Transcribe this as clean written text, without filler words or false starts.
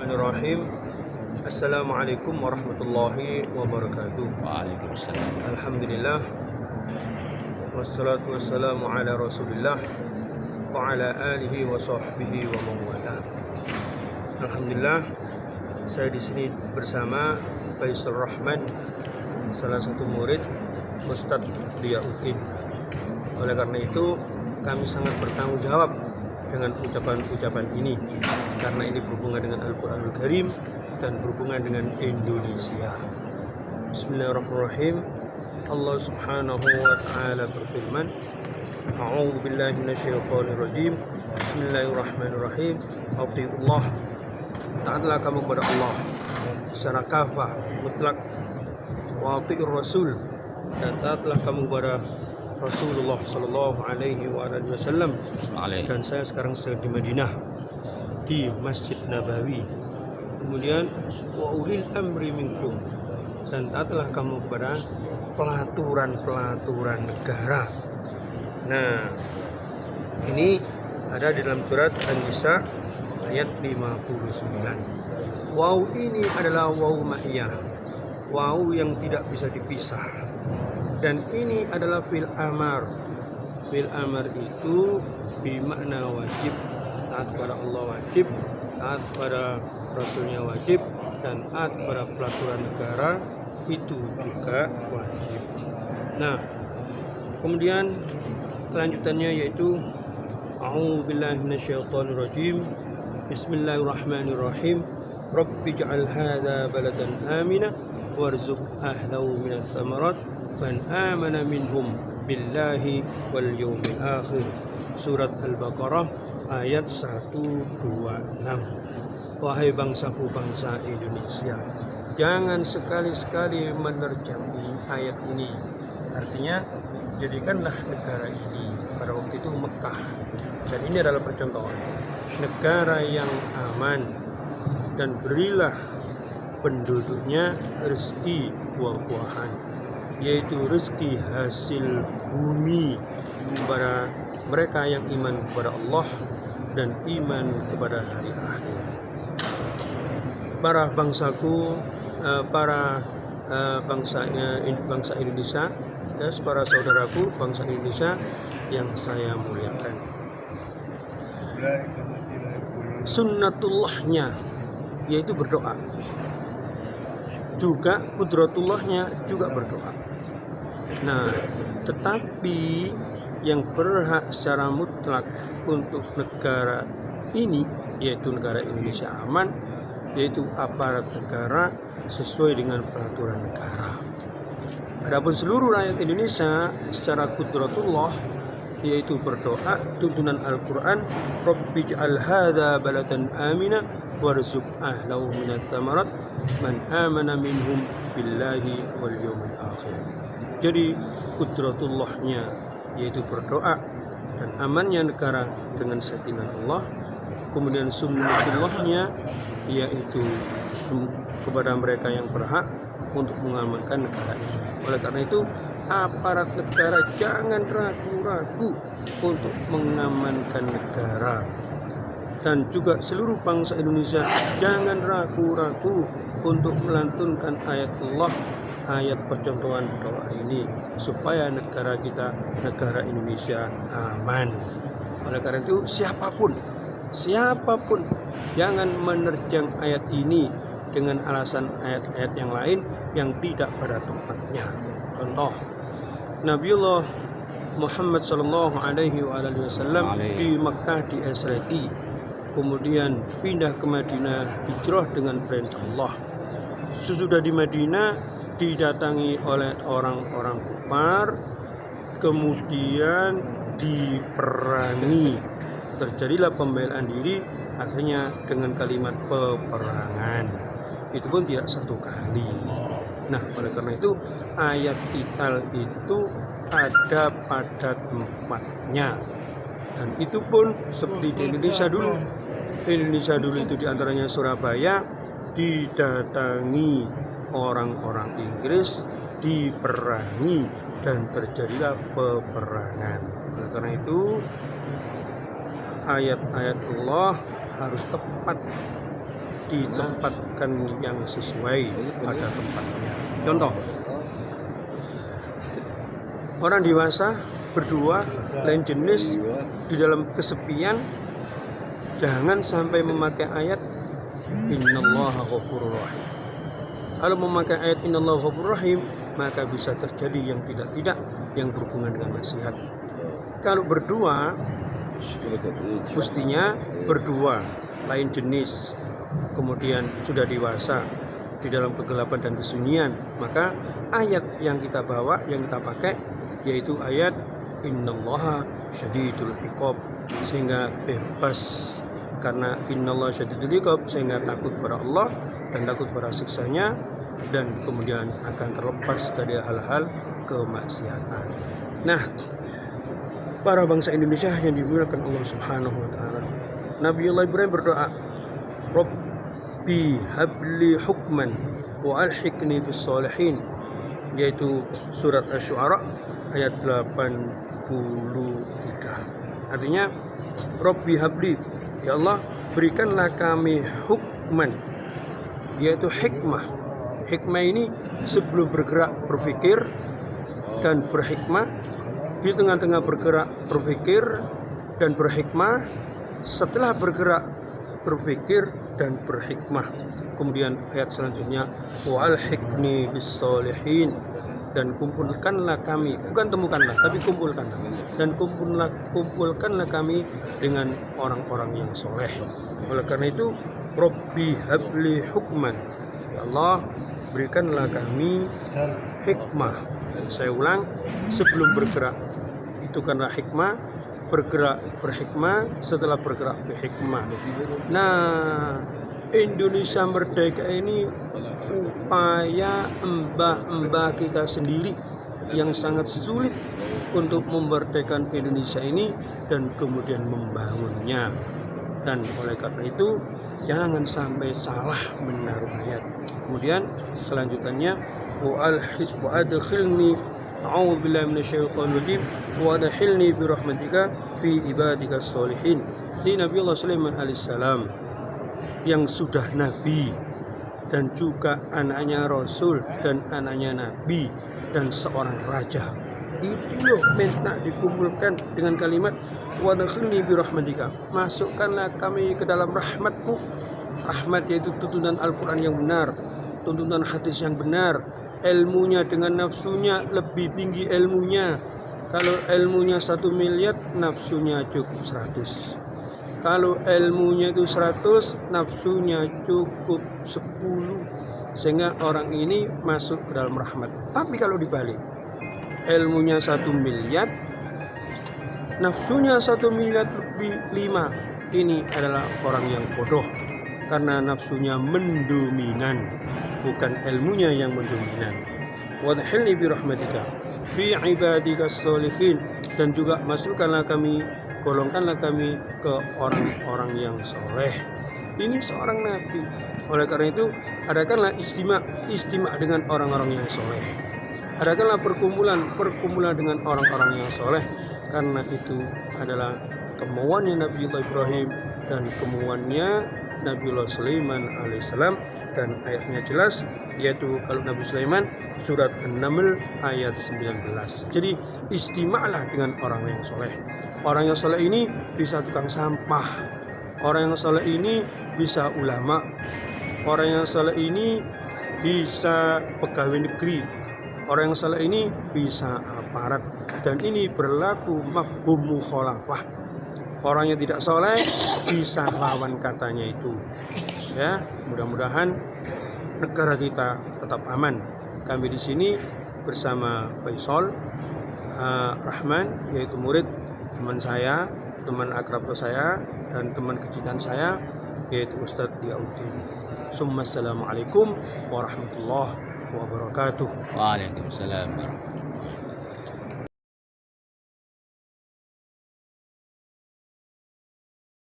Bismillahirrahmanirrahim. Assalamualaikum warahmatullahi wabarakatuh. Waalaikumsalam. Alhamdulillah. Wassalatu wassalamu ala Rasulillah wa ala alihi wa sahbihi wa mawala. Alhamdulillah, saya di sini bersama Faisal Rahman, salah satu murid Ustadz Diyauddin. Oleh karena itu, kami sangat bertanggung jawab dengan ucapan-ucapan ini, karena ini berhubungan dengan Al-Quranul Karim dan berhubungan dengan Indonesia. Bismillahirrahmanirrahim. Allah subhanahu wa ta'ala berfirman, A'udzu billahi minasyaitonir rajim. Bismillahirrahmanirrahim. Atiullah, taatlah kamu kepada Allah secara kafah mutlak. Wa atiur rasul, dan taatlah kamu kepada Rasulullah Sallallahu Alaihi Wasallam. Dan saya sekarang sedang di Madinah, di Masjid Nabawi. Kemudian wa ulil amri minkum, dan taatlah kamu kepada pelaturan negara. Nah, ini ada di dalam surat An-Nisa ayat 59. Waw ini adalah waw ma'iyah, waw yang tidak bisa dipisah. Dan ini adalah fil amar. Fil amar itu bermakna wajib. Taat pada Allah wajib, taat pada Rasulnya wajib, dan taat pada peraturan negara itu juga wajib. Nah, kemudian kelanjutannya yaitu A'udzubillahi minasyaitonirrajim. Bismillahirrahmanirrahim. Rabbi ja'al hadza baladan amina warzuq ahlahu minats tsamarat man amana minhum billahi wal yawmil akhir. Surat Al-Baqarah ayat 126. Wahai bangsaku, bangsa Indonesia, jangan sekali-sekali menerjami ayat ini. Artinya, jadikanlah negara ini pada waktu itu Mekah, dan ini adalah percontohan negara yang aman, dan berilah penduduknya rezeki buah-buahan, yaitu rezeki hasil bumi kepada mereka yang iman kepada Allah dan iman kepada hari akhir. Para bangsaku, para bangsa Indonesia, para saudaraku bangsa Indonesia yang saya muliakan, sunnatullahnya yaitu berdoa, juga kudratullahnya juga berdoa. Nah, tetapi yang berhak secara mutlak untuk negara ini, yaitu negara Indonesia aman, yaitu aparat negara sesuai dengan peraturan negara. Adapun seluruh rakyat Indonesia secara kudratullah, yaitu berdoa, tuntunan Al-Quran, Rabbi ja'al hadza baladan amina warzuq ahlahu minats tsamarat man amana minhum billahi wal yawmil akhir. Jadi kudratullahnya yaitu berdoa dan amannya negara dengan settingan Allah. Kemudian sunnatullahnya yaitu kepada mereka yang berhak untuk mengamankan negara ini. Oleh karena itu, aparat negara jangan ragu-ragu untuk mengamankan negara. Dan juga seluruh bangsa Indonesia jangan ragu-ragu untuk melantunkan ayat Allah, ayat percontohan doa ini, supaya negara kita, negara Indonesia aman. Oleh karena itu, siapapun jangan menerjang ayat ini dengan alasan ayat-ayat yang lain yang tidak pada tempatnya. Contoh, Nabiullah Muhammad Sallallahu Alaihi Wasallam di Makkah diasrati, kemudian pindah ke Madinah, hijrah dengan perintah Allah. Sesudah di Madinah didatangi oleh orang-orang kufar, kemudian diperangi, terjadilah pembelaan diri, akhirnya dengan kalimat peperangan. Itu pun tidak satu kali. Nah, oleh karena itu ayat qital itu ada pada tempatnya, dan itu pun seperti di Indonesia dulu. Indonesia dulu itu diantaranya Surabaya didatangi orang-orang Inggris, diperangi, dan terjadilah peperangan. Oleh karena itu ayat-ayat Allah harus tepat ditempatkan yang sesuai pada tempatnya. Contoh, orang dewasa berdua lain jenis di dalam kesepian, jangan sampai memakai ayat innallaha ghafurur rahim. Kalau memakai ayat innallaha ghafurur rahim, maka bisa terjadi yang tidak yang berhubungan dengan maksiat. Kalau berdua, mestinya berdua lain jenis, kemudian sudah dewasa di dalam kegelapan dan kesunyian, maka ayat yang kita bawa, yang kita pakai, yaitu ayat innallaha syadidul iqab, sehingga bebas. Karena innallaha syadidul iqab, sehingga takut pada Allah dan takut pada siksanya, dan kemudian akan terlepas dari hal-hal kemaksiatan. Nah, para bangsa Indonesia yang dimuliakan Allah Subhanahu wa taala, Nabiullah Ibrahim berdoa, Rabbi habli hukman wa alhiqni bis sholihin, yaitu surat Asy-Syu'ara ayat 83. Artinya, Rabbi habli, ya Allah, berikanlah kami hukman, yaitu hikmah. Hikmah ini sebelum bergerak berpikir dan berhikmah, di tengah-tengah bergerak berpikir dan berhikmah, setelah bergerak berpikir dan berhikmah. Kemudian ayat selanjutnya, wa alhiqni bis sholihin, dan kumpulkanlah kami, bukan temukanlah tapi kumpulkanlah, dan kumpulkanlah kami dengan orang-orang yang soleh. Oleh karena itu, Rabbi habli hukman, ya Allah, berikanlah kami hikmah. Saya ulang, sebelum bergerak itu karena hikmah, bergerak berhikmah, setelah bergerak berhikmah. Nah, Indonesia merdeka ini upaya mbah-mbah kita sendiri yang sangat sulit untuk memerdekakan Indonesia ini dan kemudian membangunnya. Dan oleh karena itu, jangan sampai salah menaruh ayat. Kemudian kelanjutannya, wa adkhilni a'udzubillahi minasyaitonir rajim wa adkhilni bi rahmatika fi ibadikas sholihin. Ini Nabiullah Sulaiman alaihissalam yang sudah nabi dan juga anaknya rasul dan anaknya nabi dan seorang raja. Itu loh minta dikumpulkan dengan kalimat wa adkhilni bi rahmatika, masukkanlah kami ke dalam rahmatmu. Rahmat yaitu tuntunan Al-Quran yang benar, tuntunan hadis yang benar. Ilmunya dengan nafsunya lebih tinggi ilmunya. Kalau ilmunya 1 miliar, nafsunya cukup 100. Kalau ilmunya itu 100, nafsunya cukup 10. Sehingga orang ini masuk ke dalam rahmat. Tapi kalau dibalik, ilmunya 1 miliar, nafsunya 1 miliar lebih 5. Ini adalah orang yang bodoh, karena nafsunya mendominan, bukan ilmunya yang mendominan. Wadkhilni bi rahmatika fi ibadikas sholihin, dan juga masukkanlah kami, golongkanlah kami ke orang-orang yang soleh. Ini seorang nabi. Oleh karena itu, adakanlah istimewa dengan orang-orang yang soleh. Adakanlah perkumpulan dengan orang-orang yang soleh, karena itu adalah kemauannya Nabiullah Ibrahim dan kemauannya Nabiullah Sulaiman alaihissalam. Dan ayatnya jelas, yaitu kalau Nabi Sulaiman surat An-Naml ayat 19. Jadi istimewalah dengan orang yang soleh. Orang yang soleh ini bisa tukang sampah, orang yang soleh ini bisa ulama, orang yang soleh ini bisa pegawai negeri, orang yang soleh ini bisa aparat. Dan ini berlaku mafhum mukhalafah. Orang yang tidak soleh bisa lawan katanya itu. Ya, mudah-mudahan negara kita tetap aman. Kami di sini bersama Faisal Rahman, yaitu murid teman saya, teman akrab saya, dan teman kecintaan saya, yaitu Ustadz Diauddin. Assalamualaikum warahmatullahi wabarakatuh. Waalaikumsalam warahmatullahi wabarakatuh.